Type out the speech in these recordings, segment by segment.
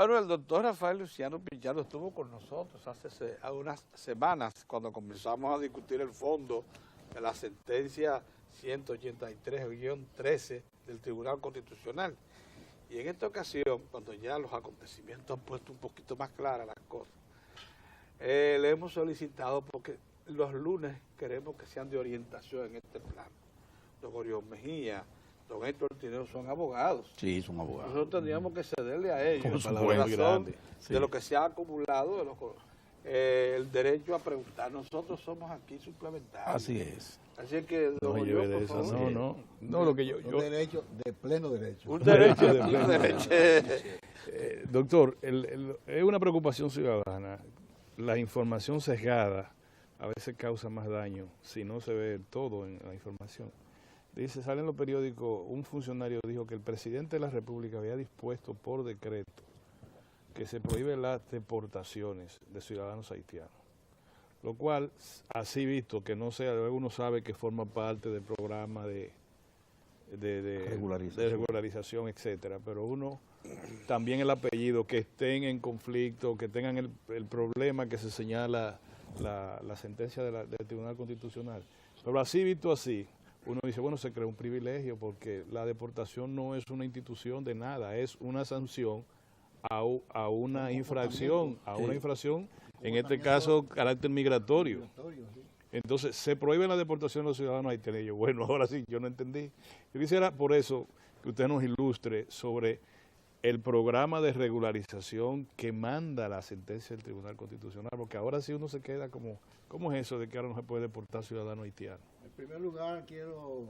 Bueno, el doctor Rafael Luciano Pichardo estuvo con nosotros hace unas semanas cuando comenzamos a discutir el fondo de la sentencia 183-13 del Tribunal Constitucional. Y en esta ocasión, cuando ya los acontecimientos han puesto un poquito más claras las cosas, le hemos solicitado, porque los lunes queremos que sean de orientación en este plano. Don Orión Mejía, don Héctor Tineo son abogados. Sí, son abogados. Nosotros tendríamos que cederle a ellos Por la supuesto, razón grande. Sí. de lo que se ha acumulado, el derecho a preguntar. Nosotros somos aquí suplementarios. Así es. Así es que, No don me lleve Orión, de por eso. favor. No, lo que yo... Un derecho de pleno derecho. Un derecho de pleno derecho. Doctor, es una preocupación ciudadana. La información sesgada a veces causa más daño si no se ve todo en la información. Dice, sale en los periódicos, un funcionario dijo que el presidente de la República había dispuesto por decreto que se prohíben las deportaciones de ciudadanos haitianos. Lo cual, así visto, que no sea, luego uno sabe que forma parte del programa de regularización, etcétera, pero uno también el apellido, que estén en conflicto, que tengan el problema que se señala la sentencia del Tribunal Constitucional. Pero así visto así, uno dice, bueno, se crea un privilegio porque la deportación no es una institución de nada, es una sanción a una infracción, en este caso, carácter migratorio. Entonces, se prohíbe la deportación de los ciudadanos haitianos. Bueno, ahora sí, yo no entendí. Yo quisiera, por eso, que usted nos ilustre sobre el programa de regularización que manda la sentencia del Tribunal Constitucional, porque ahora sí uno se queda como, ¿cómo es eso de que ahora no se puede deportar ciudadanos haitianos? En primer lugar, quiero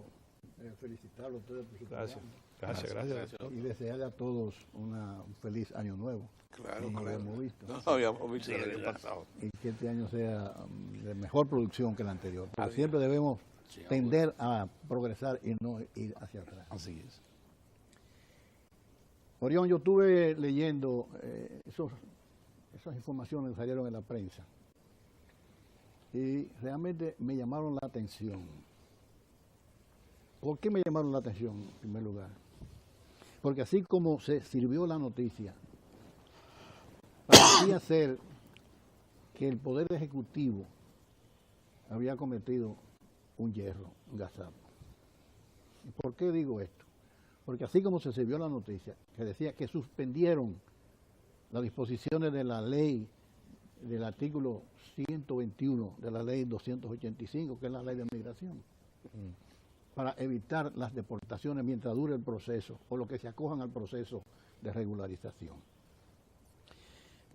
felicitarlo a ustedes por su Gracias. programa. Gracias. Y desearle a todos un feliz año nuevo. Claro, No claro. habíamos visto. No habíamos visto el año pasado. Y que este año sea de mejor producción que el anterior. Porque siempre debemos tender a progresar y no ir hacia atrás. Así es. Orión, yo estuve leyendo esas informaciones que salieron en la prensa y realmente me llamaron la atención. ¿Por qué me llamaron la atención en primer lugar? Porque así como se sirvió la noticia, parecía ser que el Poder Ejecutivo había cometido un yerro, un gazapo. ¿Y por qué digo esto? Porque así como se sirvió la noticia, que decía que suspendieron las disposiciones de la ley, del artículo 121 de la ley 285, que es la ley de migración, para evitar las deportaciones mientras dure el proceso, o lo que se acojan al proceso de regularización.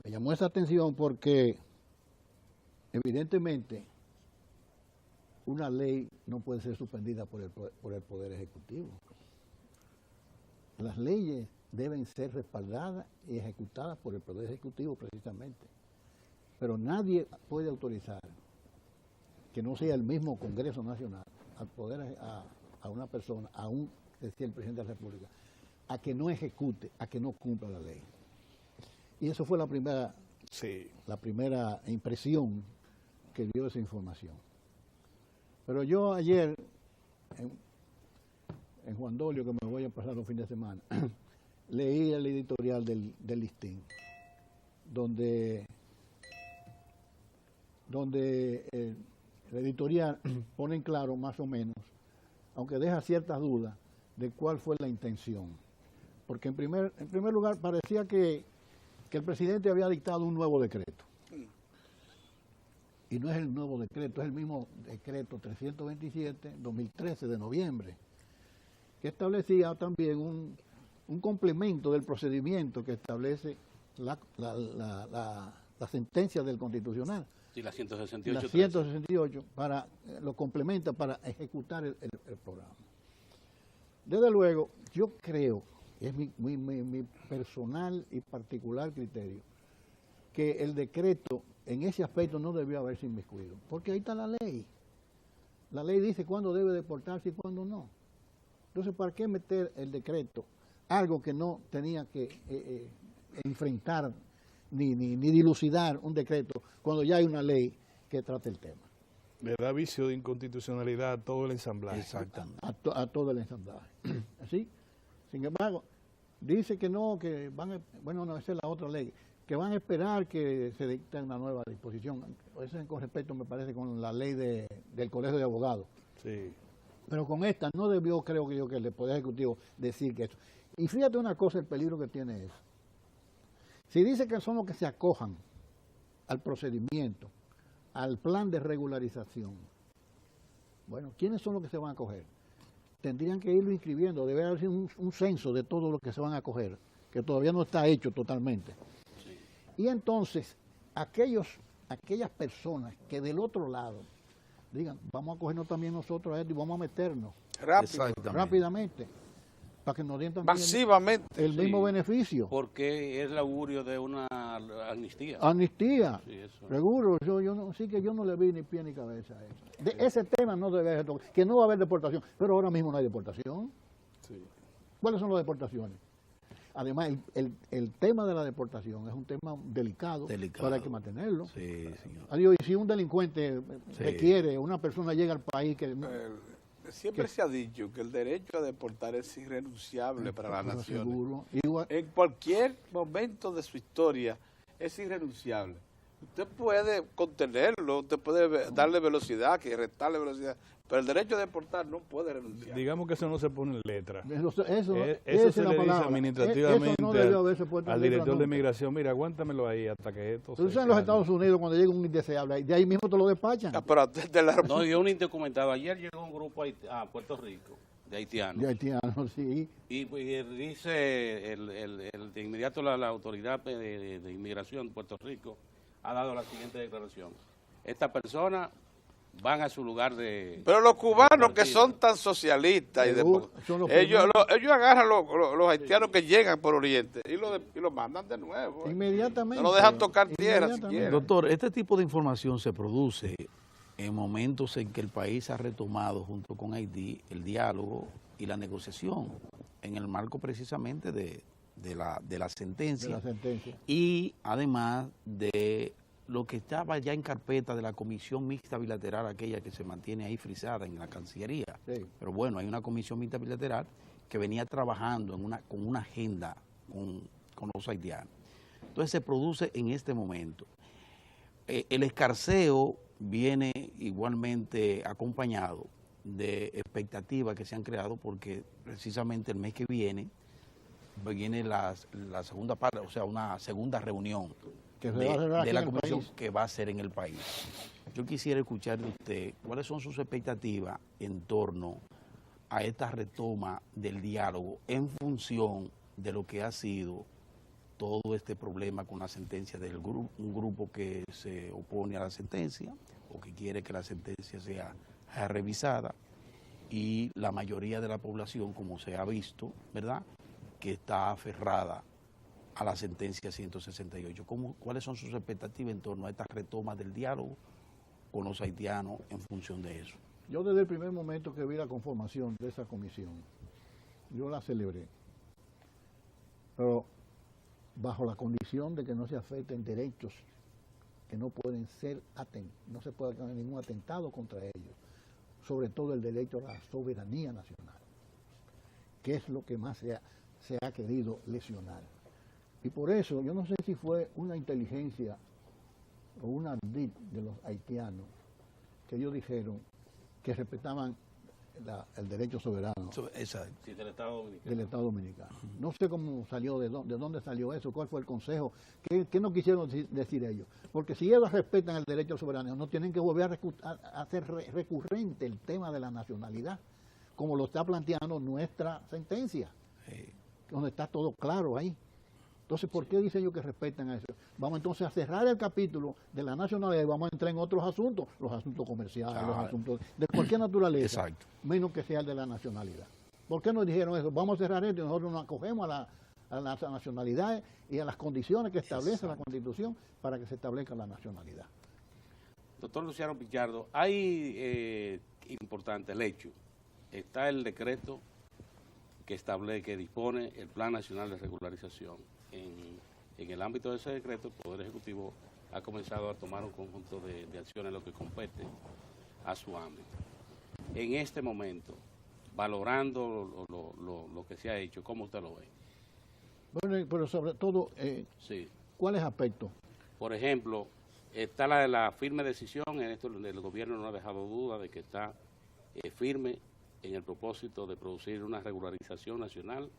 Me llamó esa atención porque, evidentemente, una ley no puede ser suspendida por el Poder Ejecutivo. Las leyes deben ser respaldadas y ejecutadas por el Poder Ejecutivo precisamente. Pero nadie puede autorizar que no sea el mismo Congreso Nacional al poder a una persona, decía el presidente de la República, a que no ejecute, a que no cumpla la ley. Y eso fue la primera impresión que dio esa información. Pero yo ayer, en Juan Dolio, que me voy a pasar un fin de semana, leí el editorial del Listín, donde el editorial pone en claro más o menos, aunque deja ciertas dudas, de cuál fue la intención. Porque en primer lugar parecía que el presidente había dictado un nuevo decreto. Y no es el nuevo decreto, es el mismo decreto 327-2013 de noviembre, que establecía también un complemento del procedimiento que establece la sentencia del Constitucional. Y la 168. La 168 lo complementa para ejecutar el programa. Desde luego, yo creo, es mi personal y particular criterio, que el decreto en ese aspecto no debió haberse inmiscuido, porque ahí está la ley. La ley dice cuándo debe deportarse y cuándo no. Entonces, ¿para qué meter el decreto? Algo que no tenía que enfrentar ni dilucidar un decreto cuando ya hay una ley que trata el tema. Le da vicio de inconstitucionalidad a todo el ensamblaje. Exactamente. A todo el ensamblaje. ¿Así? Sin embargo, dice que no, que van a, bueno, no, esa es la otra ley, que van a esperar que se dicte una nueva disposición. Eso es con respecto, me parece, con la ley del Colegio de Abogados. Sí. Pero con esta no debió, creo que yo, que el Poder Ejecutivo decir que eso. Y fíjate una cosa, el peligro que tiene eso. Si dice que son los que se acojan al procedimiento, al plan de regularización, bueno, ¿quiénes son los que se van a acoger? Tendrían que irlo inscribiendo, debe haber un censo de todos los que se van a acoger, que todavía no está hecho totalmente. Sí. Y entonces, aquellas personas que del otro lado digan, vamos a cogernos también nosotros a esto y vamos a meternos rápidamente, para que nos den también masivamente el mismo beneficio. Porque es el augurio de una amnistía. Amnistía, sí, eso. seguro. Sí que yo no le vi ni pie ni cabeza a eso. De ese tema no debe ser, que no va a haber deportación, pero ahora mismo no hay deportación. Sí. ¿Cuáles son las deportaciones? Además, el tema de la deportación es un tema delicado. Pero hay que mantenerlo. Sí, señor. Adiós, y si un delincuente requiere, una persona llega al país que... Siempre se ha dicho que el derecho a deportar es irrenunciable para la nación. Seguro. En cualquier momento de su historia es irrenunciable. Usted puede contenerlo, usted puede darle velocidad, que restarle velocidad, pero el derecho a deportar no puede renunciar. Digamos que eso no se pone en letra. Eso se le dice administrativamente al director de migración, mira, aguántamelo ahí hasta que esto... Tú sabes en los Estados Unidos cuando llega un indeseable, de ahí mismo te lo despachan. No, yo un indocumentado. Ayer llegó un grupo a Puerto Rico, de haitianos. De haitianos, sí. Y dice de inmediato la autoridad de inmigración de Puerto Rico ha dado la siguiente declaración. Esta persona van a su lugar de... Pero los cubanos que son tan socialistas, ellos agarran los haitianos que llegan por Oriente y los mandan de nuevo. Inmediatamente. No lo dejan tocar tierra siquiera. Doctor, este tipo de información se produce en momentos en que el país ha retomado junto con Haití el diálogo y la negociación en el marco precisamente de la sentencia. Y además de lo que estaba ya en carpeta de la comisión mixta bilateral, aquella que se mantiene ahí frisada en la Cancillería. Sí. Pero bueno, hay una comisión mixta bilateral que venía trabajando con una agenda con los haitianos. Entonces se produce en este momento. El escarceo viene igualmente acompañado de expectativas que se han creado porque precisamente el mes que viene la segunda parte, o sea, una segunda reunión de la comisión que va a ser en el país. Yo quisiera escuchar de usted cuáles son sus expectativas en torno a esta retoma del diálogo en función de lo que ha sido todo este problema con la sentencia del un grupo que se opone a la sentencia o que quiere que la sentencia sea revisada y la mayoría de la población, como se ha visto, ¿verdad?, que está aferrada a la sentencia 168. ¿Cuáles son sus expectativas en torno a esta retoma del diálogo con los haitianos en función de eso? Yo desde el primer momento que vi la conformación de esa comisión, yo la celebré, pero bajo la condición de que no se afecten derechos que no pueden ser no se puede tener ningún atentado contra ellos, sobre todo el derecho a la soberanía nacional, que es lo que más se ha querido lesionar. Y por eso, yo no sé si fue una inteligencia o una ardid de los haitianos, que ellos dijeron que respetaban el derecho soberano. Exacto. Sí, del Estado Dominicano. No sé cómo salió, de dónde salió eso, cuál fue el consejo, qué no quisieron decir ellos. Porque si ellos respetan el derecho soberano, no tienen que volver a hacer recurrente el tema de la nacionalidad, como lo está planteando nuestra sentencia, donde está todo claro ahí. Entonces, ¿por qué dicen ellos que respetan a eso? Vamos entonces a cerrar el capítulo de la nacionalidad y vamos a entrar en otros asuntos, los asuntos comerciales, los asuntos de cualquier naturaleza, menos que sea el de la nacionalidad. ¿Por qué nos dijeron eso? Vamos a cerrar esto y nosotros nos acogemos a la nacionalidad y a las condiciones que establece la Constitución para que se establezca la nacionalidad. Doctor Luciano Pichardo, hay importante el hecho, está el decreto que dispone el Plan Nacional de Regularización. En el ámbito de ese decreto, el Poder Ejecutivo ha comenzado a tomar un conjunto de acciones lo que compete a su ámbito. En este momento, valorando lo que se ha hecho, ¿cómo usted lo ve? Bueno, pero sobre todo, Sí. ¿cuáles aspectos? Por ejemplo, está la firme decisión, en esto el gobierno no ha dejado duda de que está firme en el propósito de producir una regularización nacional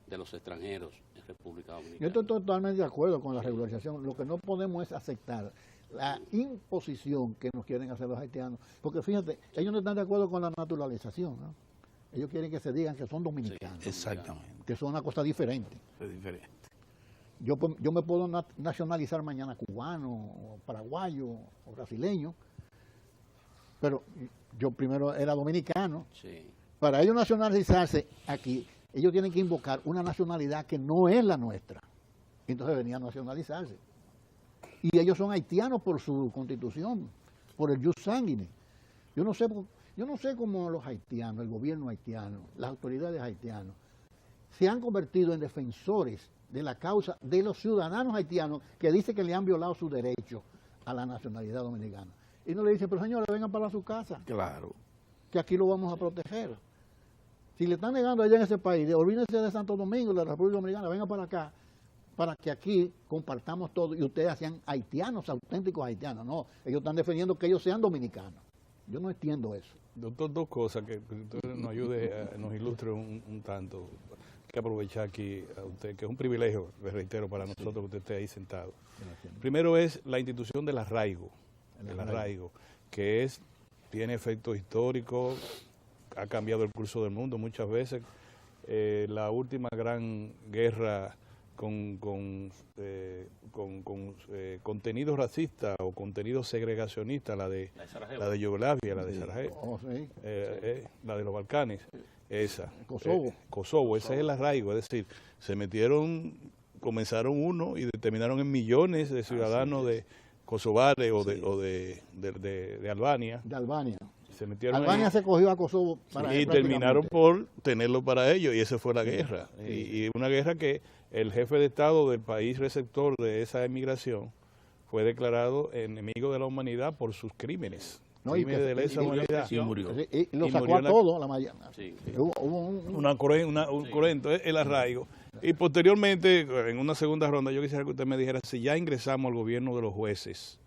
de los extranjeros en República Dominicana. Yo estoy totalmente de acuerdo con la regularización. Lo que no podemos es aceptar la imposición que nos quieren hacer los haitianos. Porque fíjate, ellos no están de acuerdo con la naturalización, ¿no? Ellos quieren que se digan que son dominicanos, Exactamente. que son una cosa diferente. Es diferente. Yo me puedo nacionalizar mañana cubano, o paraguayo, o brasileño, pero yo primero era dominicano. Sí. Para ellos nacionalizarse aquí, ellos tienen que invocar una nacionalidad que no es la nuestra. Entonces venían a nacionalizarse. Y ellos son haitianos por su constitución, por el jus sanguinis. Yo no sé cómo los haitianos, el gobierno haitiano, las autoridades haitianas, se han convertido en defensores de la causa de los ciudadanos haitianos que dicen que le han violado su derecho a la nacionalidad dominicana. Y no le dicen, pero señores, vengan para su casa, Claro. que aquí lo vamos a proteger. Si le están negando allá en ese país, olvídense de Santo Domingo, de la República Dominicana, vengan para acá, para que aquí compartamos todo y ustedes sean haitianos, auténticos haitianos. No, ellos están defendiendo que ellos sean dominicanos. Yo no entiendo eso. Doctor, dos cosas que usted nos ayude, nos ilustre un tanto. Hay que aprovechar aquí a usted, que es un privilegio, le reitero, para nosotros que usted esté ahí sentado. Primero es la institución del arraigo, que tiene efectos históricos, ha cambiado el curso del mundo muchas veces. La última gran guerra con contenido racista o contenido segregacionista, la de Yugoslavia, la de Sarajevo, Oh, sí. la de los Balcanes, esa. Kosovo. Kosovo, ese es el arraigo, es decir, comenzaron uno y terminaron en millones de ciudadanos de kosovares o de Albania. De Albania. Se metieron Albania se cogió a Kosovo para y terminaron por tenerlo para ellos, y esa fue la guerra. Y una guerra que el jefe de Estado del país receptor de esa emigración fue declarado enemigo de la humanidad por sus crímenes. No, y crímenes de lesa humanidad. Y murió. Y lo Y sacó murió a en la- todos, la mayoría. Sí. Hubo un Un corento, el arraigo. Y posteriormente, en una segunda ronda, yo quisiera que usted me dijera si ya ingresamos al gobierno de los jueces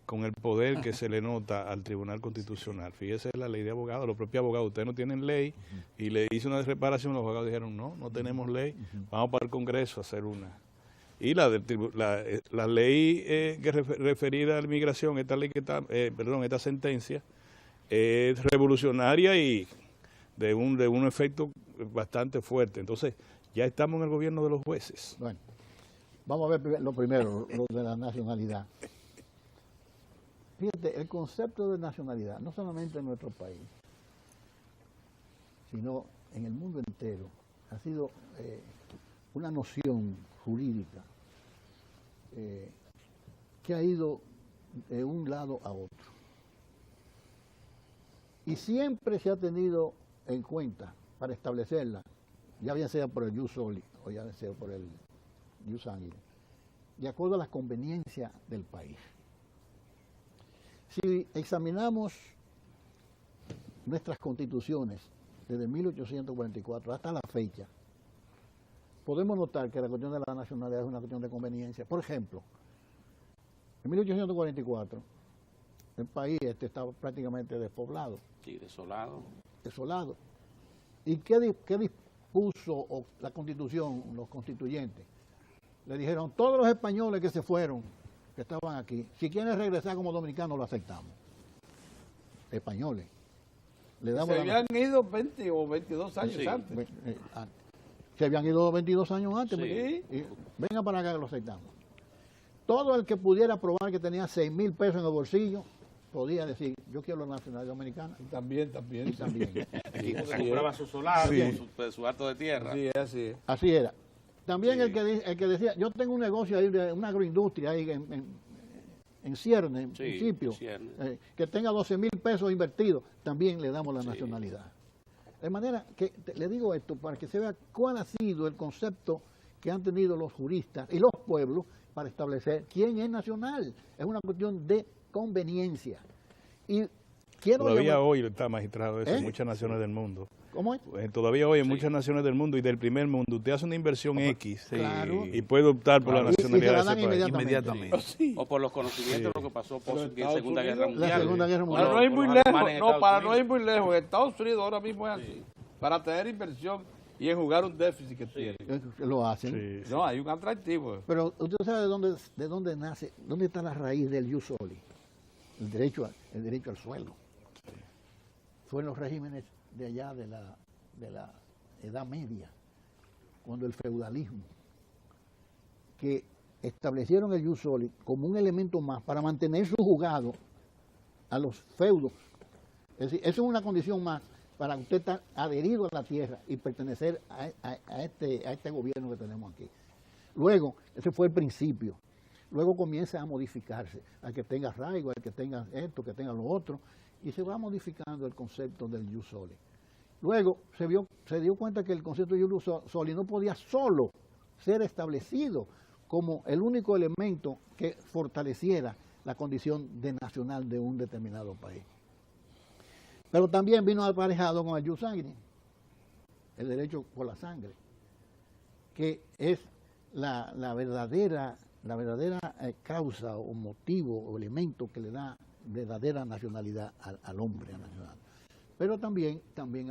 con el poder que se le nota al Tribunal Constitucional. Fíjese la ley de abogados, los propios abogados, ustedes no tienen ley, y le hizo una reparación, los abogados dijeron, no tenemos ley, vamos para el Congreso a hacer una. Y la ley que referida a la inmigración, esta ley que está, esta sentencia, es revolucionaria y de un efecto bastante fuerte. Entonces, ya estamos en el gobierno de los jueces. Bueno, vamos a ver lo primero, lo de la nacionalidad. Fíjate, el concepto de nacionalidad, no solamente en nuestro país, sino en el mundo entero, ha sido una noción jurídica que ha ido de un lado a otro. Y siempre se ha tenido en cuenta para establecerla, ya bien sea por el jus soli o ya sea por el jus sanguinis, de acuerdo a las conveniencias del país. Si examinamos nuestras constituciones desde 1844 hasta la fecha, podemos notar que la cuestión de la nacionalidad es una cuestión de conveniencia. Por ejemplo, en 1844 el país estaba prácticamente despoblado, Sí, desolado. desolado. ¿Y qué dispuso la Constitución, los constituyentes? Le dijeron, todos los españoles que se fueron, que estaban aquí, si quieren regresar como dominicanos, lo aceptamos. Españoles. Le damos Se habían ido 20 o 22 años Sí. antes. antes. Se habían ido 22 años antes. Sí. Y venga para acá que lo aceptamos. Todo el que pudiera probar que tenía 6,000 pesos en el bolsillo, podía decir, yo quiero la nacionalidad dominicana. También. Y también. Aquí Así compraba es. su solar, Sí. su harto de tierra. Sí, así es. Así era. También Sí. el que decía, yo tengo un negocio ahí, una agroindustria ahí en Cierne, en Sí, principio, Cierne. que tenga 12,000 pesos invertidos, también le damos la nacionalidad. De manera que le digo esto para que se vea cuál ha sido el concepto que han tenido los juristas y los pueblos para establecer quién es nacional. Es una cuestión de conveniencia. Y quiero Todavía llamar- hoy está magistrado eso en ¿Eh? muchas naciones del mundo. ¿Cómo es? Pues todavía hoy en muchas naciones del mundo y del primer mundo, usted hace una inversión X Claro. y puede optar por la nacionalidad se la de dan ese país. Inmediatamente. O por los conocimientos de lo que pasó por la Estados Segunda Guerra Unidos- La Mundial. Segunda Guerra Para Mundial. no ir muy Los lejos, alemanes en Estados para no Unidos. ir muy lejos, en Estados Unidos ahora mismo es así. Para tener inversión y en jugar un déficit que tiene. Lo hacen. Sí. No, hay un atractivo. Pero usted sabe de dónde nace, dónde está la raíz del jus soli, el derecho al suelo. Fue en los regímenes de allá de la Edad Media, cuando el feudalismo, que establecieron el jus soli como un elemento más para mantener su juzgado a los feudos. Es decir, eso es una condición más para usted estar adherido a la tierra y pertenecer a este gobierno que tenemos aquí. Luego, ese fue el principio. Luego comienza a modificarse, al que tenga arraigo, al que tenga esto, que tenga lo otro, y se va modificando el concepto del jus soli. Luego se dio cuenta que el concepto de jus soli no podía solo ser establecido como el único elemento que fortaleciera la condición de nacional de un determinado país. Pero también vino aparejado con el jus sanguinis, el derecho por la sangre, que es la verdadera causa o motivo o elemento que le da verdadera nacionalidad al hombre nacional. Pero también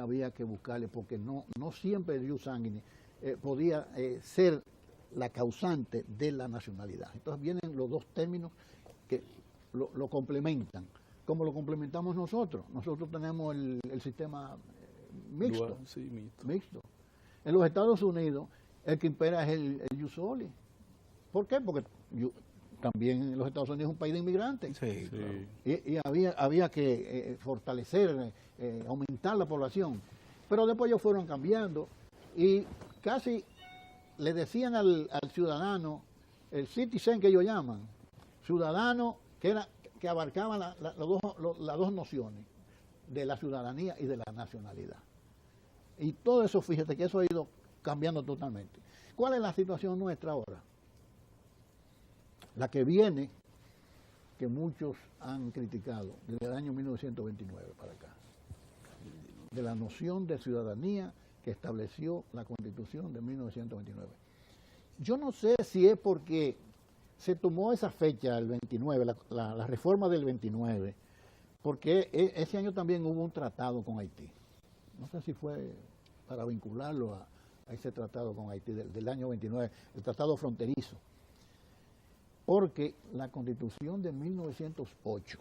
había que buscarle, porque no siempre el jus sanguinis podía ser la causante de la nacionalidad. Entonces vienen los dos términos que lo complementan, como lo complementamos nosotros. Nosotros tenemos el sistema mixto. Dual, sí, Mixto. En los Estados Unidos, el que impera es el jus soli. ¿Por qué? Porque también los Estados Unidos es un país de inmigrantes. Sí, Sí. claro. Y había que fortalecer, aumentar la población. Pero después ellos fueron cambiando y casi le decían al ciudadano, el citizen que ellos llaman, ciudadano que abarcaba las dos nociones de la ciudadanía y de la nacionalidad. Y todo eso, fíjate que eso ha ido cambiando totalmente. ¿Cuál es la situación nuestra ahora? La que viene, que muchos han criticado desde el año 1929 para acá, de la noción de ciudadanía que estableció la Constitución de 1929. Yo no sé si es porque se tomó esa fecha, el 29, la reforma del 29, porque ese año también hubo un tratado con Haití. No sé si fue para vincularlo a ese tratado con Haití del año 29, el tratado fronterizo. Porque la Constitución de 1908,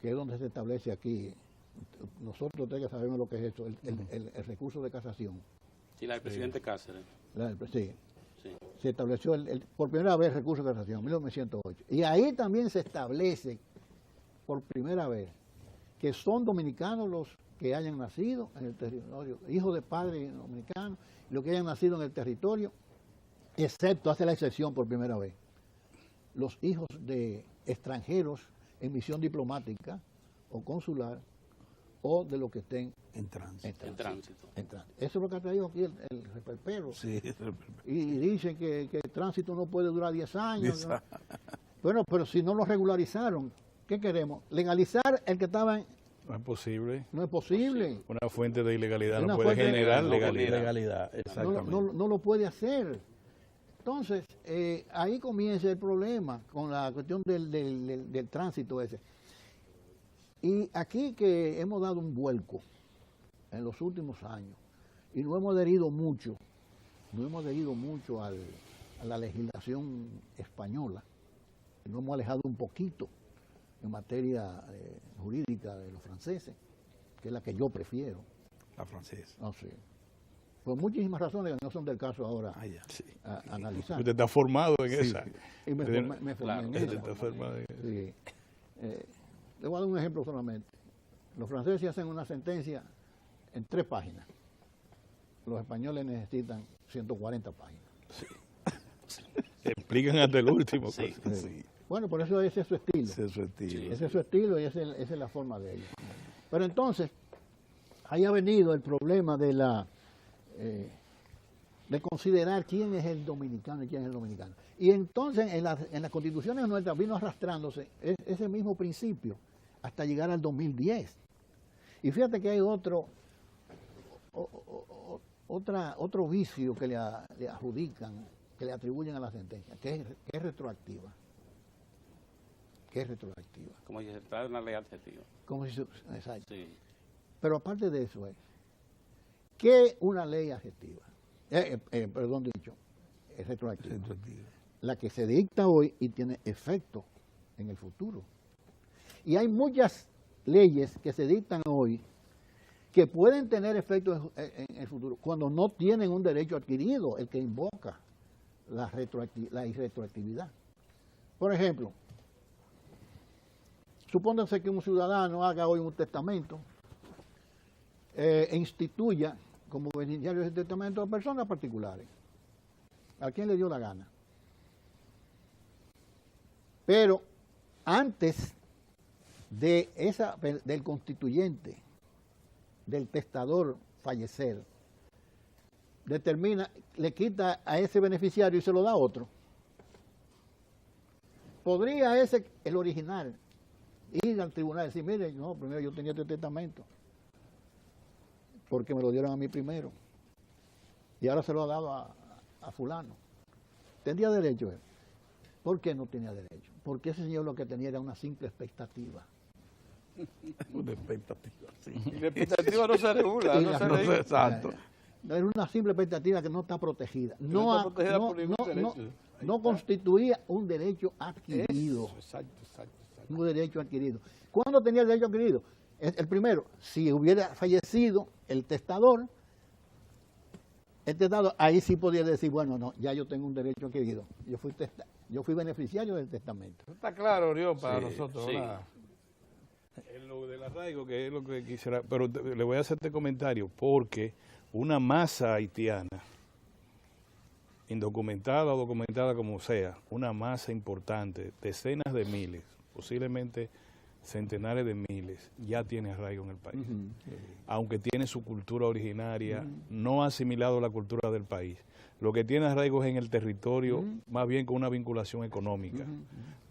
que es donde se establece aquí, nosotros ustedes sabemos lo que es eso, el recurso de casación. Sí, la del presidente Cáceres. Sí. Sí. Se estableció por primera vez el recurso de casación, en 1908. Y ahí también se establece por primera vez que son dominicanos los que hayan nacido en el territorio, hijos de padres dominicanos, los que hayan nacido en el territorio, excepto, hace la excepción por primera vez, los hijos de extranjeros en misión diplomática o consular o de los que estén En tránsito. En tránsito. Eso es lo que ha traído aquí el reperpero. Sí, Y dicen que el tránsito no puede durar 10 años. ¿no? Bueno, pero si no lo regularizaron, ¿qué queremos? Legalizar el que estaba en... No es posible. No es posible. Una fuente de ilegalidad Una no puede fuente de generar ilegalidad. legalidad. Exactamente. No lo puede hacer. Entonces, ahí comienza el problema con la cuestión del tránsito ese. Y aquí que hemos dado un vuelco en los últimos años y no hemos adherido mucho a la legislación española, nos hemos alejado un poquito en materia jurídica de los franceses, que es la que yo prefiero. La francesa. No sé. Por muchísimas razones que no son del caso ahora Ah, ya. Sí. a analizar. Usted está formado en esa. Y me formé Claro, en Usted esa. está formado en esa. Sí. Le voy a dar un ejemplo solamente. Los franceses hacen una sentencia en 3 páginas. Los españoles necesitan 140 páginas. Explican hasta el último. Sí. Sí. Bueno, por eso ese es su estilo. Ese es su estilo. Ese es su estilo y esa es la forma de ellos. Pero entonces, ahí ha venido el problema de de considerar quién es el dominicano y quién es el dominicano. Y entonces en las constituciones nuestras vino arrastrándose ese mismo principio hasta llegar al 2010. Y fíjate que hay otro vicio que le adjudican, que le atribuyen a la sentencia, que es retroactiva. Que es retroactiva. Como si se trata de una ley adjetiva. Exacto. Sí. Pero aparte de eso ¿qué una ley adjetiva? Perdón dicho, es retroactiva. La que se dicta hoy y tiene efecto en el futuro. Y hay muchas leyes que se dictan hoy que pueden tener efecto en el futuro cuando no tienen un derecho adquirido, el que invoca la irretroactividad. Por ejemplo, supónganse que un ciudadano haga hoy un testamento e instituya como beneficiario de ese testamento a personas particulares, a quien le dio la gana. Pero antes del constituyente, del testador fallecer, le quita a ese beneficiario y se lo da a otro. ¿Podría el original, ir al tribunal y decir, mire, no, primero yo tenía este testamento, porque me lo dieron a mí primero, y ahora se lo ha dado a fulano? ¿Tendría derecho él? ¿Por qué no tenía derecho? Porque ese señor lo que tenía era una simple expectativa. Una expectativa, sí. Y la expectativa no se regula, no se regula. Exacto. Era una simple expectativa que no está protegida. No está protegida por ningún derecho. No constituía un derecho adquirido. Exacto. Un derecho adquirido. ¿Cuándo tenía el derecho adquirido? El primero, si hubiera fallecido el testador, ahí sí podía decir, bueno, no, ya yo tengo un derecho adquirido. Yo fui beneficiario del testamento. Está claro, Orión, para Sí, nosotros, sí. ¿verdad? En lo del arraigo, que es lo que quisiera, pero le voy a hacer este comentario, porque una masa haitiana, indocumentada o documentada como sea, una masa importante, decenas de miles, posiblemente centenares de miles, ya tiene arraigo en el país. Aunque tiene su cultura originaria, no ha asimilado la cultura del país. Lo que tiene arraigo es en el territorio, más bien con una vinculación económica.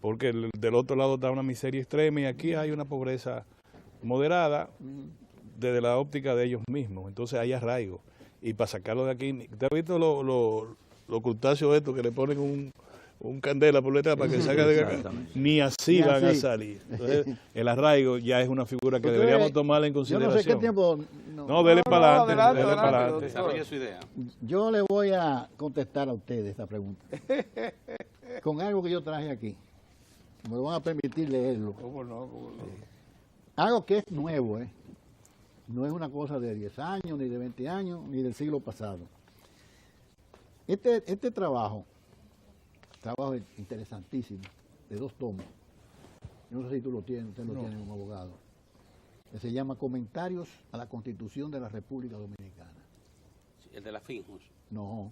Porque del otro lado está una miseria extrema y aquí hay una pobreza moderada desde la óptica de ellos mismos. Entonces hay arraigo. Y para sacarlo de aquí, ¿te has visto los crustáceos estos que le ponen un candela por detrás para que salga de acá? Ni así van a salir. Entonces, el arraigo ya es una figura que deberíamos tomarla en consideración. Yo no sé qué tiempo... No, dele para adelante. adelante. Desarrolle su idea. Yo le voy a contestar a ustedes esta pregunta con algo que yo traje aquí. Me lo van a permitir leerlo. ¿Cómo no? Algo que es nuevo, no es una cosa de 10 años, ni de 20 años, ni del siglo pasado. Este trabajo interesantísimo, de 2 tomos. Yo no sé si usted lo tiene como abogado. Que se llama Comentarios a la Constitución de la República Dominicana. Sí, el de la FINJUS. No,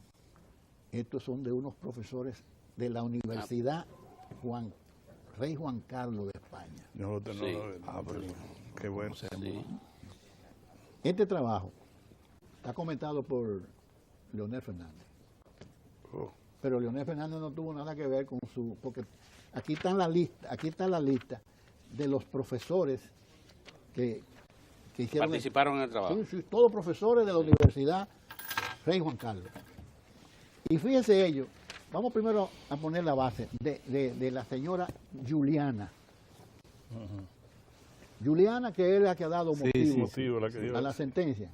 estos son de unos profesores de la Universidad Rey Juan Carlos de España. Pero qué bueno. Sí. Este trabajo está comentado por Leonel Fernández. Pero Leonel Fernández no tuvo nada que ver con porque aquí está la lista de los profesores que hicieron Participaron en el trabajo. Sí, todos profesores de la Universidad Rey Juan Carlos. Y fíjense ellos, vamos primero a poner la base de la señora Juliana. Juliana, que es la que ha dado motivo a la sentencia.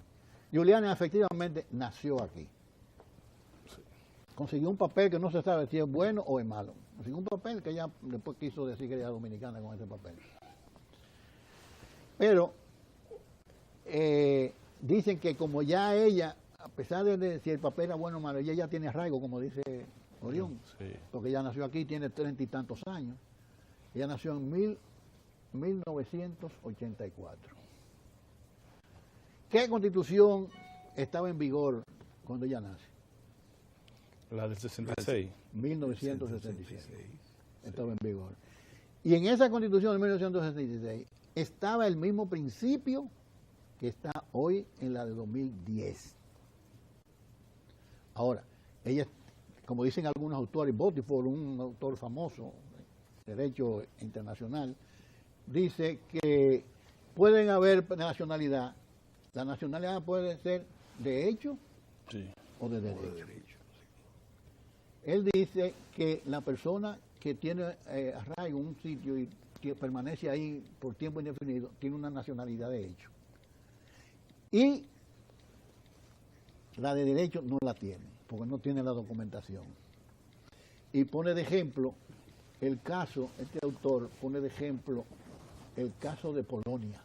Juliana efectivamente nació aquí. Consiguió un papel que no se sabe si es bueno o es malo. Consiguió un papel que ella después quiso decir que era dominicana con ese papel. Pero dicen que como ya ella, a pesar de si el papel era bueno o malo, ella ya tiene arraigo, como dice Orión, porque ella nació aquí, tiene 30 y tantos años. Ella nació en 1984. ¿Qué constitución estaba en vigor cuando ella nace? La del 66. 1966. Estaba en vigor. Y en esa constitución de 1966 estaba el mismo principio que está hoy en la de 2010. Ahora, ella, como dicen algunos autores, Botiford, un autor famoso, derecho internacional, dice que pueden haber nacionalidad. La nacionalidad puede ser de hecho Sí. o de derecho. Él dice que la persona que tiene arraigo en un sitio y que permanece ahí por tiempo indefinido tiene una nacionalidad de hecho. Y la de derecho no la tiene, porque no tiene la documentación. Y pone de ejemplo el caso, este autor pone de ejemplo el caso de Polonia.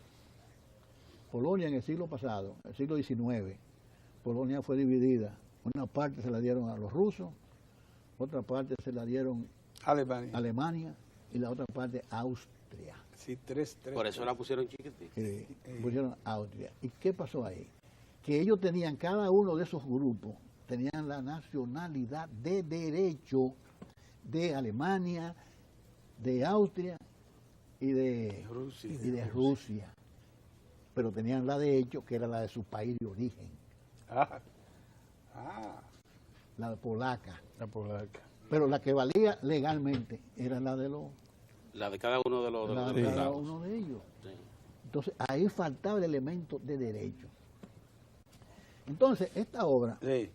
Polonia en el siglo pasado, el siglo XIX, Polonia fue dividida. Una parte se la dieron a los rusos, otra parte se la dieron Alemania. a Alemania y la otra parte a Austria. Sí, tres. Por eso la pusieron chiquitita. Pusieron a Austria. ¿Y qué pasó ahí? Que ellos tenían, cada uno de esos grupos, tenían la nacionalidad de derecho de Alemania, de Austria y de Rusia. Pero tenían la de hecho, que era la de su país de origen, la polaca. La polaca. Pero la que valía legalmente era la de La de cada uno de los la de cada estados. uno de ellos. Sí. Entonces, ahí faltaba el elemento de derecho. Entonces, esta obra de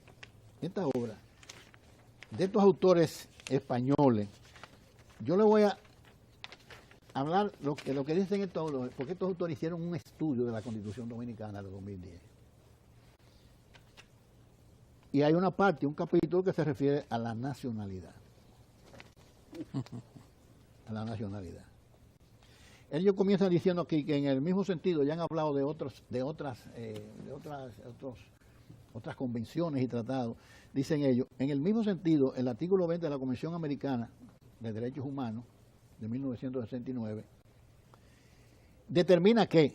estos autores españoles, yo le voy a hablar lo que dicen estos autores, porque estos autores hicieron un estudio de la Constitución Dominicana de 2010. Y hay una parte, un capítulo que se refiere a la nacionalidad. A la nacionalidad. Ellos comienzan diciendo aquí que en el mismo sentido ya han hablado de otras convenciones y tratados. Dicen ellos, en el mismo sentido, el artículo 20 de la Convención Americana de Derechos Humanos de 1969 determina que,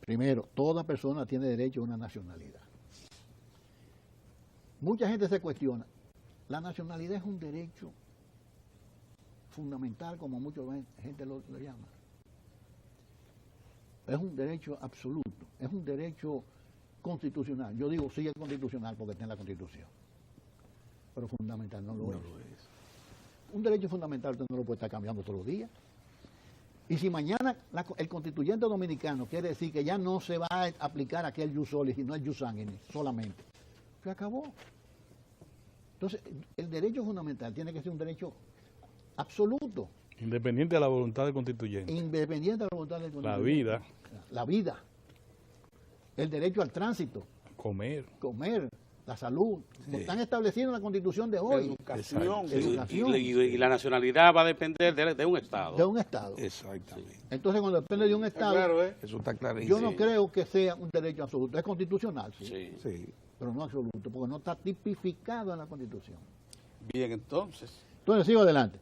primero, toda persona tiene derecho a una nacionalidad. Mucha gente se cuestiona, la nacionalidad es un derecho fundamental, como mucha gente lo llama. Es un derecho absoluto, es un derecho constitucional. Yo digo sí es constitucional porque está en la Constitución, pero fundamental no lo es. Un derecho fundamental usted no lo puede estar cambiando todos los días. Y si mañana el constituyente dominicano quiere decir que ya no se va a aplicar aquel jus soli, sino el jus sanguinis solamente, se acabó. Entonces, el derecho fundamental tiene que ser un derecho absoluto. Independiente de la voluntad del constituyente. Independiente de la voluntad del La constituyente. vida, La vida. El derecho al tránsito, comer. comer, la salud. Como están establecidos en la Constitución de hoy. Educación. Sí, Educación. y la nacionalidad va a depender de un estado. De un Estado. Exactamente. Entonces, cuando depende de un Estado, Claro, Eso está clarísimo. yo no creo que sea un derecho absoluto. Es constitucional, sí, Sí. Sí. pero no absoluto, porque no está tipificado en la Constitución. Bien, entonces. Entonces, sigo adelante.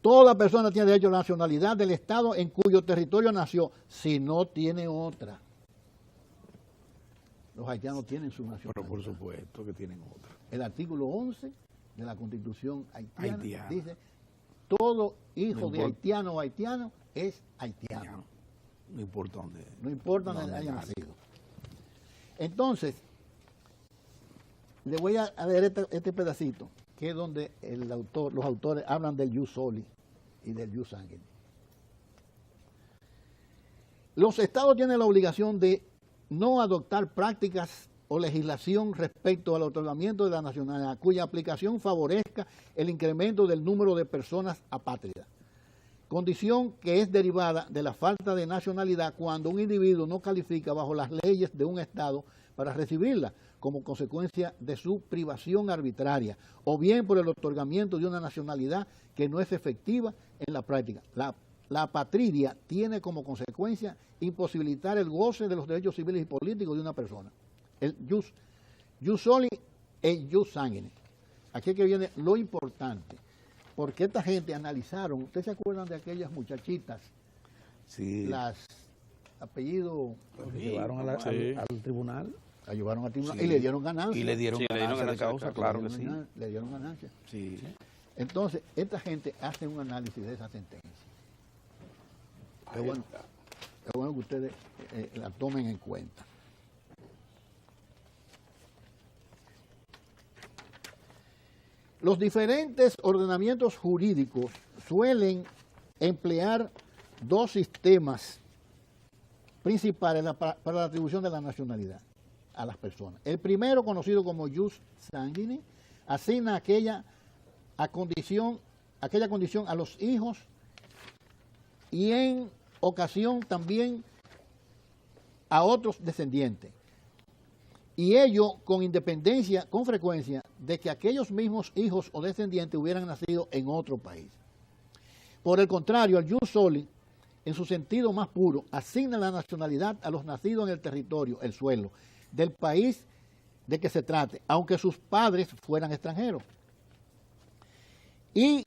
Toda persona tiene derecho a la nacionalidad del Estado en cuyo territorio nació, si no tiene otra. Los haitianos tienen su nacionalidad. Pero por supuesto que tienen otra. El artículo 11 de la Constitución haitiana Haitiana. dice, todo hijo No de importa. haitiano o haitiano es haitiano. No importa dónde. No importa dónde dónde haya nazca. nacido. Entonces, le voy a leer este pedacito, que es donde los autores hablan del jus soli y del jus sanguinis. Los estados tienen la obligación de no adoptar prácticas o legislación respecto al otorgamiento de la nacionalidad, cuya aplicación favorezca el incremento del número de personas apátridas, condición que es derivada de la falta de nacionalidad cuando un individuo no califica bajo las leyes de un Estado para recibirla, como consecuencia de su privación arbitraria, o bien por el otorgamiento de una nacionalidad que no es efectiva en la práctica. La apatridia tiene como consecuencia imposibilitar el goce de los derechos civiles y políticos de una persona. El jus soli e jus sanguinis. Aquí es que viene lo importante, porque esta gente analizaron, ¿ustedes se acuerdan de aquellas muchachitas, Sí. las apellidos, Llevaron al tribunal la llevaron a tribunal Sí. y le dieron ganancia? y le dieron Sí, le dieron ganancia de ganancia causa, de claro que sí. Le dieron ganancia. Sí. Entonces, esta gente hace un análisis de esa sentencia. Es bueno que ustedes la tomen en cuenta. Los diferentes ordenamientos jurídicos suelen emplear dos sistemas principales para la atribución de la nacionalidad a las personas. El primero, conocido como jus sanguinis, asigna aquella condición a los hijos y en ocasión también a otros descendientes. Y ello con independencia, con frecuencia, de que aquellos mismos hijos o descendientes hubieran nacido en otro país. Por el contrario, el jus soli, en su sentido más puro, asigna la nacionalidad a los nacidos en el territorio, el suelo, del país de que se trate, aunque sus padres fueran extranjeros. Y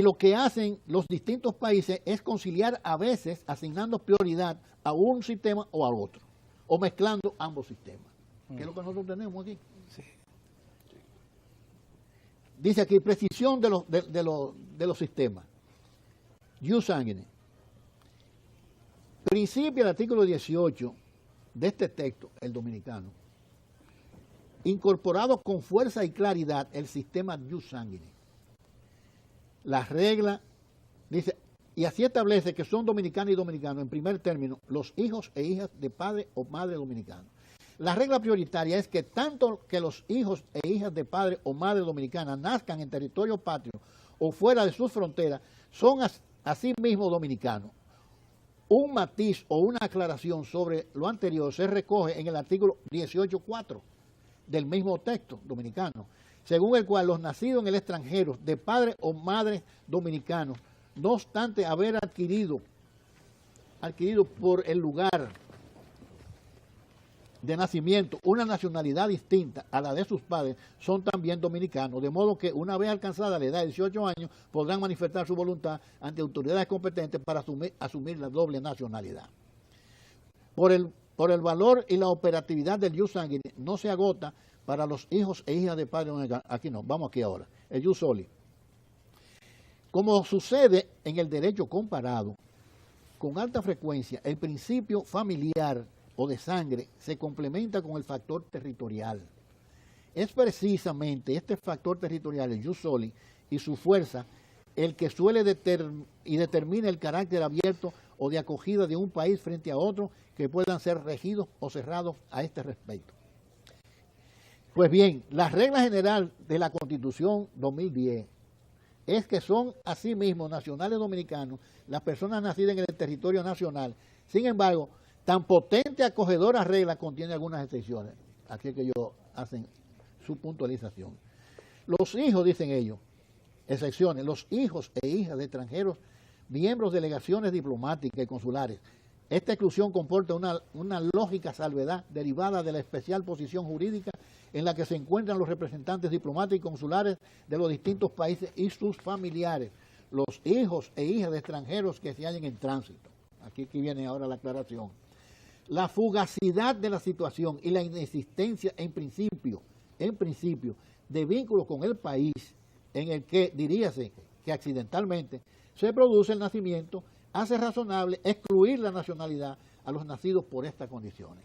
lo que hacen los distintos países es conciliar a veces asignando prioridad a un sistema o al otro, o mezclando ambos sistemas, que es lo que nosotros tenemos aquí. Sí. Dice aquí, precisión de los sistemas. Jus sanguinis. Principia el artículo 18 de este texto, el dominicano, incorporado con fuerza y claridad el sistema jus sanguinis. Las reglas, dice, y así establece que son dominicanos y dominicanos, en primer término, los hijos e hijas de padre o madre dominicano. La regla prioritaria es que tanto que los hijos e hijas de padre o madre dominicana nazcan en territorio patrio o fuera de sus fronteras, son asimismo dominicanos. Un matiz o una aclaración sobre lo anterior se recoge en el artículo 18.4 del mismo texto dominicano, según el cual los nacidos en el extranjero de padre o madre dominicanos, no obstante haber adquirido por el lugar de nacimiento una nacionalidad distinta a la de sus padres, son también dominicanos, de modo que una vez alcanzada la edad de 18 años podrán manifestar su voluntad ante autoridades competentes para asumir la doble nacionalidad. Por el valor y la operatividad del jus sanguinis no se agota para los hijos e hijas de padres dominicanos. Aquí no, vamos aquí ahora, el jus soli. Como sucede en el derecho comparado, con alta frecuencia el principio familiar o de sangre se complementa con el factor territorial. Es precisamente este factor territorial, el jus soli, y su fuerza, el que suele determina el carácter abierto o de acogida de un país frente a otro que puedan ser regidos o cerrados a este respecto. Pues bien, la regla general de la Constitución 2010 es que son asimismo nacionales dominicanos las personas nacidas en el territorio nacional. Sin embargo, tan potente acogedora regla contiene algunas excepciones. Aquí es que ellos hacen su puntualización. Los hijos, dicen ellos, excepciones, los hijos e hijas de extranjeros, miembros de delegaciones diplomáticas y consulares. Esta exclusión comporta una lógica salvedad derivada de la especial posición jurídica en la que se encuentran los representantes diplomáticos y consulares de los distintos países y sus familiares, los hijos e hijas de extranjeros que se hallen en tránsito. Aquí viene ahora la aclaración. La fugacidad de la situación y la inexistencia en principio, de vínculos con el país en el que, diríase que accidentalmente, se produce el nacimiento, hace razonable excluir la nacionalidad a los nacidos por estas condiciones.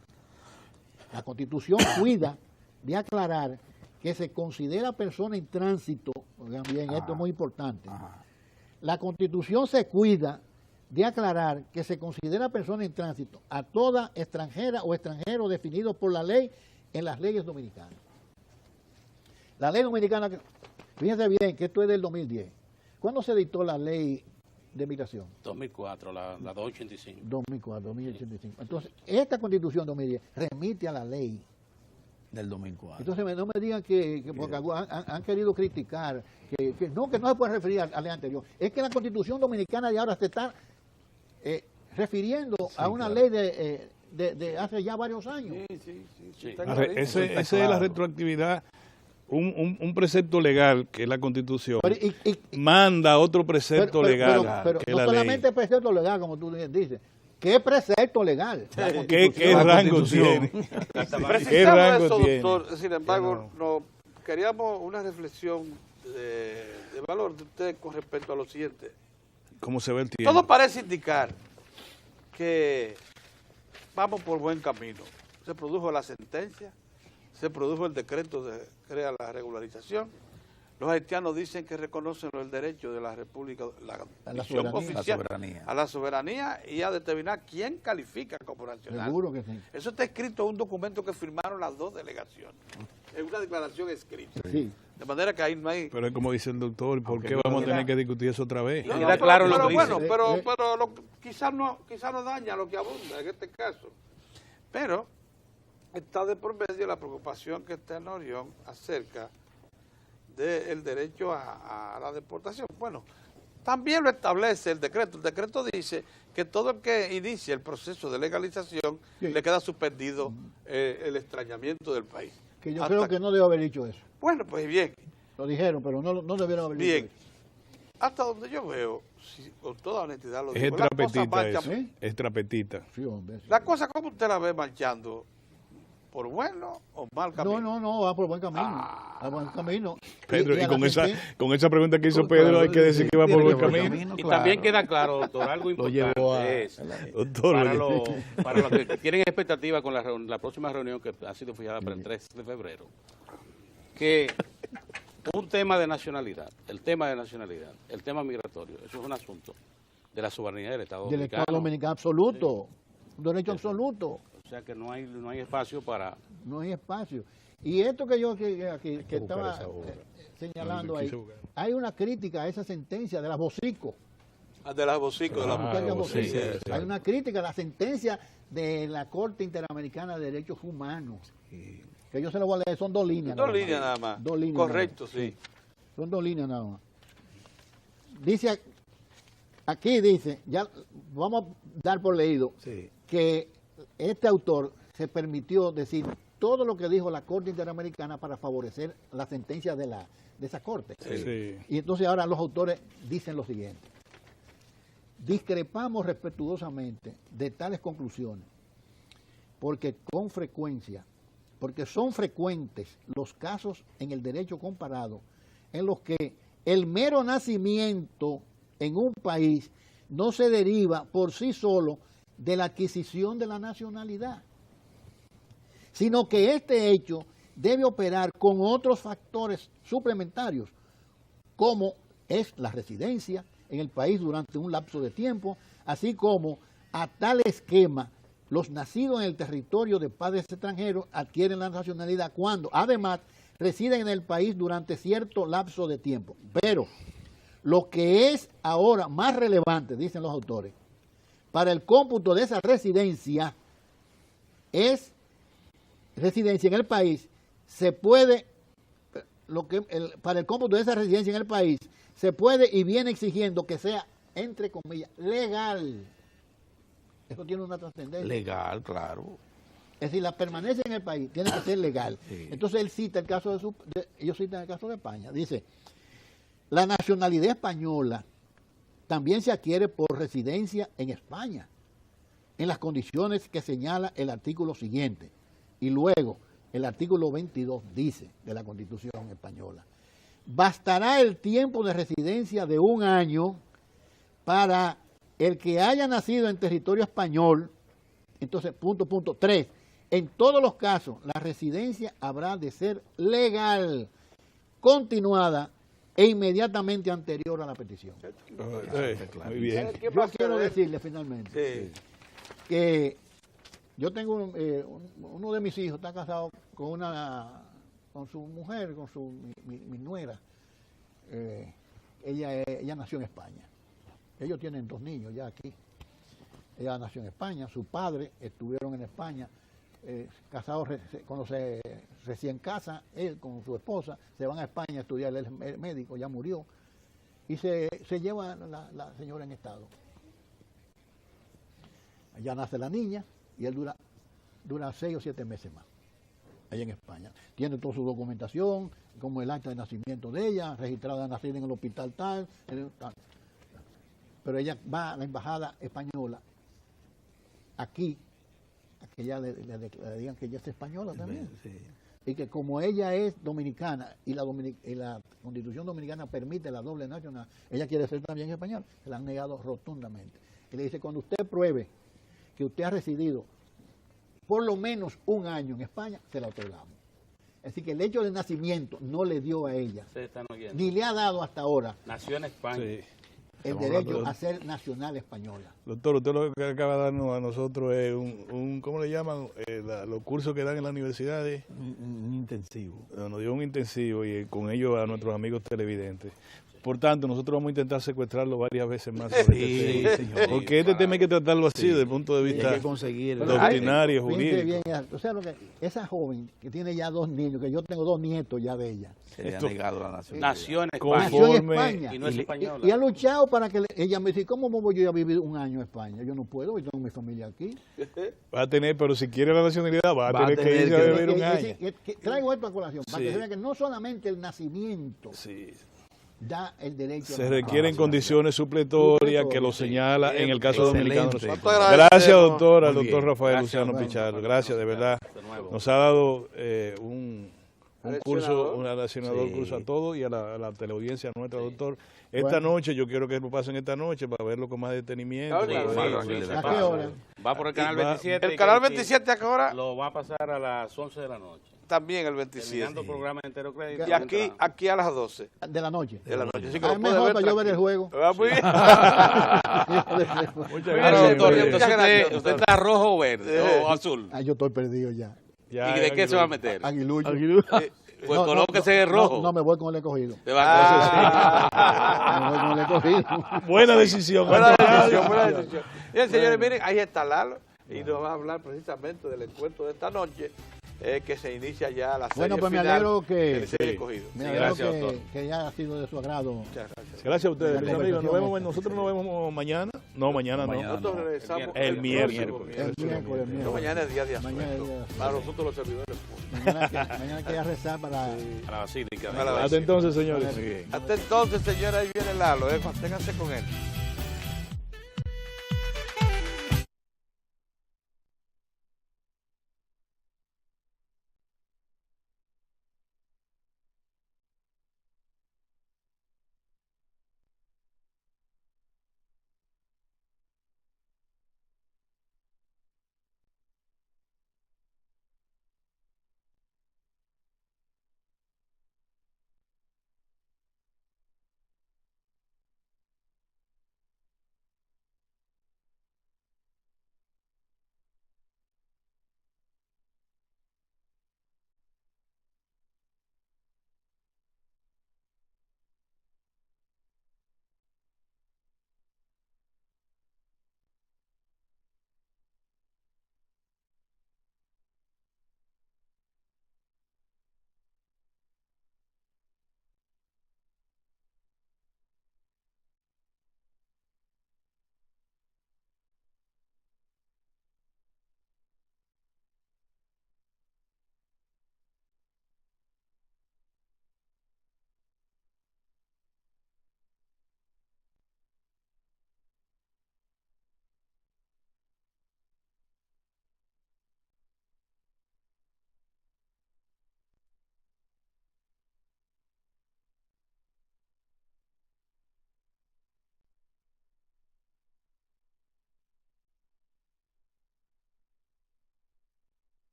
La Constitución cuida de aclarar que se considera persona en tránsito, oigan bien, esto es muy importante. La Constitución se cuida de aclarar que se considera persona en tránsito a toda extranjera o extranjero definido por la ley en las leyes dominicanas. La ley dominicana, fíjense bien que esto es del 2010. ¿Cuándo se dictó la ley de migración? 2004, la 285. 2004, 2085. Entonces, esta Constitución 2010 remite a la ley del 2004. Entonces, no me digan que porque han querido criticar, que no se puede referir a la ley anterior. Es que la Constitución Dominicana de ahora se está refiriendo a una ley de hace ya varios años. Sí. Esa es la retroactividad. Un precepto legal, que es la Constitución, manda otro precepto legal, pero que no es la solamente ley. precepto legal, como tú dices. ¿Qué precepto legal? ¿Qué rango tiene? ¿Qué rango eso, tiene? doctor. Sin embargo, queríamos una reflexión de valor de usted con respecto a lo siguiente. ¿Cómo se ve el tiempo? Todo parece indicar que vamos por buen camino. Se produjo la sentencia, se produjo el decreto de crea la regularización, Los haitianos dicen que reconocen el derecho de la República, A la misión soberanía. oficial, La soberanía. a la soberanía y a determinar quién califica como nacional. Seguro que sí. Eso está escrito en un documento que firmaron las dos delegaciones. Es una declaración escrita. Sí. De manera que ahí no hay... Pero es como dice el doctor, ¿por Aunque qué no vamos a diga- tener que discutir eso otra vez? No, Queda claro lo pero que bueno, dice. pero quizás no daña lo que abunda en este caso. Pero está de por medio la preocupación que está en Orión acerca del derecho a la deportación. Bueno, también lo establece el decreto. El decreto dice que todo el que inicie el proceso de legalización Sí. le queda suspendido el extrañamiento del país. Que yo Hasta creo que no debe haber dicho eso. Bueno, pues bien, Lo dijeron, pero no debieron haber dicho bien. eso. Hasta donde yo veo, con toda honestidad lo Es digo, las cosas trapetita marchan. eso, ¿eh? es trapetita. Sí, hombre. Sí. La cosa, ¿cómo usted la ve marchando? ¿Por bueno o mal camino? No, va por buen camino. Va por buen camino. Pedro, y a la con esa pregunta que hizo Claro, Pedro, hay que decir que va por buen tiene que camino. Y claro. también queda claro, doctor, algo Lo llevó importante es, Doctor, para los que tienen expectativa con la próxima reunión que ha sido fijada para el 3 de febrero, que un tema de nacionalidad, el tema migratorio, eso es un asunto de la soberanía del Estado del Dominicano. Estado Dominicano absoluto. Un derecho absoluto. O sea que no hay espacio para... No hay espacio. Y esto que yo que estaba esa obra. señalando No, ahí, quise buscar. hay una crítica a esa sentencia de las Bocico. De las bocicos, de la muchacha Ah, Bocico. sí, sí. Hay una crítica a la sentencia de la Corte Interamericana de Derechos Humanos. Que yo se lo voy a leer, son 2 líneas. Dos líneas nada más. 2 líneas. Correcto, nada más. sí. Son 2 líneas nada más. Dice, aquí dice, ya vamos a dar por leído, Sí. que este autor se permitió decir todo lo que dijo la Corte Interamericana para favorecer la sentencia de esa Corte. Sí. Y entonces ahora los autores dicen lo siguiente. Discrepamos respetuosamente de tales conclusiones porque son frecuentes los casos en el derecho comparado en los que el mero nacimiento en un país no se deriva por sí solo de la adquisición de la nacionalidad, sino que este hecho debe operar con otros factores suplementarios, como es la residencia en el país durante un lapso de tiempo, así como a tal esquema los nacidos en el territorio de padres extranjeros adquieren la nacionalidad cuando además residen en el país durante cierto lapso de tiempo. Pero lo que es ahora más relevante, dicen los autores, para el cómputo de esa residencia es residencia en el país, se puede, para el cómputo de esa residencia en el país, se puede y viene exigiendo que sea, entre comillas, legal. Eso tiene una trascendencia. Legal, claro. Es decir, la permanencia en el país tiene que ser legal. Sí. Entonces él cita el caso ellos citan el caso de España. Dice, la nacionalidad española también se adquiere por residencia en España, en las condiciones que señala el artículo siguiente. Y luego, el artículo 22 dice de la Constitución española, bastará el tiempo de residencia de 1 año para el que haya nacido en territorio español. Entonces, punto 3. En todos los casos, la residencia habrá de ser legal, continuada e inmediatamente anterior a la petición. Muy bien. ¿Qué Yo pasa? quiero decirle finalmente Sí. que yo tengo uno de mis hijos está casado con su mujer, con mi nuera. Ella nació en España. Ellos tienen 2 niños ya aquí. Ella nació en España, su padre estuvieron en España, casados cuando se recién casa, él con su esposa, se van a España a estudiar, él es médico, ya murió, y se lleva la señora en estado. Allá nace la niña y él dura 6 o 7 meses más, allá en España. Tiene toda su documentación, como el acta de nacimiento de ella, registrada nacida en el hospital tal. Pero ella va a la embajada española aquí, a que ella le digan que ella es española también. Sí. Y que como ella es dominicana y la Constitución dominicana permite la doble nacional, ella quiere ser también española. Se la han negado rotundamente. Y le dice, cuando usted pruebe que usted ha residido por lo menos 1 año en España, se la otorgamos. Es decir, que el hecho de nacimiento no le dio a ella, Se están oyendo. ni le ha dado hasta ahora Nació en España. Sí. el Estamos derecho hablando de- a ser nacional española. Doctor, usted lo que acaba de darnos a nosotros es un ¿cómo le llaman? Los cursos que dan en las universidades. Un intensivo. Nos dio un intensivo y con ello a nuestros amigos televidentes. Por tanto, nosotros vamos a intentar secuestrarlo varias veces más sobre Sí, este tema. señor. Porque este tema hay que tratarlo así, desde el punto de Y hay vista que conseguir Pero doctrinario, fíjense jurídico. bien, o sea, esa joven que tiene ya 2 niños, que yo tengo 2 nietos ya de ella, se le ha Esto- negado la nacionalidad. Nació en España. nació en Conforme- España Y no es española. y ha luchado para que ella me dice, ¿cómo voy yo a vivir un año en España? Yo no puedo, yo tengo mi familia aquí. Va a tener, pero si quiere la nacionalidad, va a tener que irse a que- vivir un Es año. decir, que traigo esto a colación, para Sí. que se vea que no solamente el nacimiento Sí. da el derecho Se a la requieren nacionalidad. condiciones supletorias que lo señala en el caso Excelente. dominicano. ¿Cuánto Gracias, doctor, al Muy doctor bien. Rafael Gracias, Luciano bueno. Pichardo. Gracias, de verdad. De nuevo. Nos ha dado un curso, Leccionador. un leccionador Sí. curso a todos y a la teleaudiencia nuestra, doctor. Esta Bueno. noche, yo quiero que lo pasen esta noche para verlo con más detenimiento. Claro, para sí, ver- sí, ¿A sí. qué hora? Va por el canal Va- 27. El y canal que- 27 acá ahora, Lo va a pasar a las 11 de la noche. también el 27. Terminando el programa entero crédito. Y aquí a las 12 De la noche. de la noche. Así que Ah, lo es puede mejor ver para yo ver el tranquilo. juego. Ah, muy bien. Muchas Claro, gracias, doctor, doctor. muchas gracias. Usted está rojo o verde o azul. Ah, yo estoy perdido ya. Ya, ¿Y de qué se va a meter? Aguilucho. Pues colóquese de rojo. No, me voy con el escogido. Se va a Me voy con el escogido. Buena decisión. Buena decisión, buena decisión. Bien, señores, miren, ahí está Lalo y nos va a hablar precisamente del encuentro de esta noche, que se inicia ya la serie Bueno, pues me final alegro del que, serie escogido. me Sí, alegro gracias, doctor. que ya ha sido de su agrado. Muchas gracias. Gracias a ustedes, La mis amigos. Nos conversación vemos, esta. nosotros nos vemos mañana. No, mañana no. Mañana. Nosotros no. regresamos El miércoles. próximo El miércoles, No, mañana es día de Mañana es asueto. día de asueto. Para nosotros los servidores. Mañana hay que rezar para... a la basílica. A la Hasta entonces, señores. Muy bien. Hasta entonces, señora, ahí viene Lalo, manténganse con él.